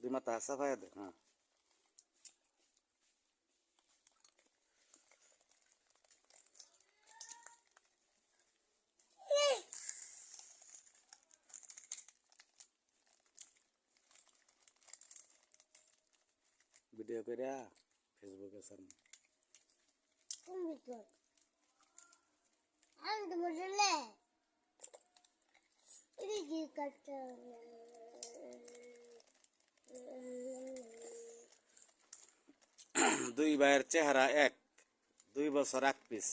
দুই মাথা সাফাই দে। হ্যাঁ, ভিডিও করে ফেসবুকে ছাড়। দুই ভাইয়ের চেহারা এক, 2 বছর এক পিস,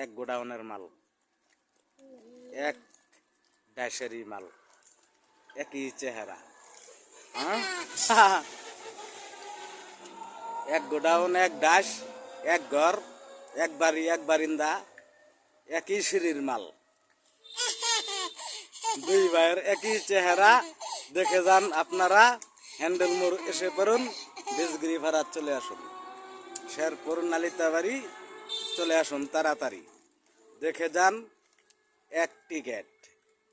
এক গোডাউনের মাল, এক ড্যাশেরই মাল, একই চেহারা। হ্যাঁ, এক গোডাউন, এক ডাস, এক ঘর, এক বাড়ি, এক বারিন্দা, একই সিঁড়ির মাল। দুই ভাইয়ের একই চেহারা। দেখে যান আপনারা। হ্যান্ডেল মোড় এসে পড়ুন, বেজগিরি ভাড়া চলে আসুন, শেরপুর নালিতাবাড়ি চলে আসুন তাড়াতাড়ি। দেখে যান, এক টিকেট,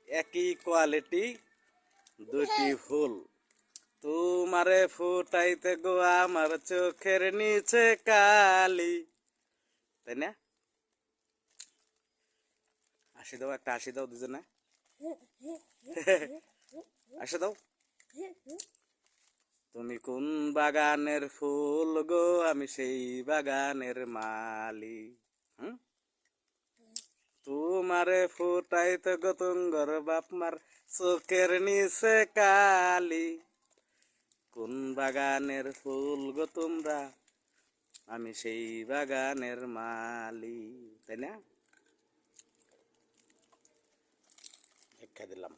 একই কোয়ালিটি, 2টি ফুল। তোমারে ফুটাইতে গো আমার চোখের নিচে কালি। তাই না? হাসি দাও, একটা হাসি দাও দুজনে। হাসি দাও। তুমি কোন বাগানের ফুল গো, আমি সেই বাগানের মালি। তোমারে ফুটাইতে গো তুঙ্গর বাপমার চোখের নিচে কালি। কোন বাগানের ফুল গো তোমরা, আমি সেই বাগানের মালি। তাই না? ব্যাখ্যা দিলাম।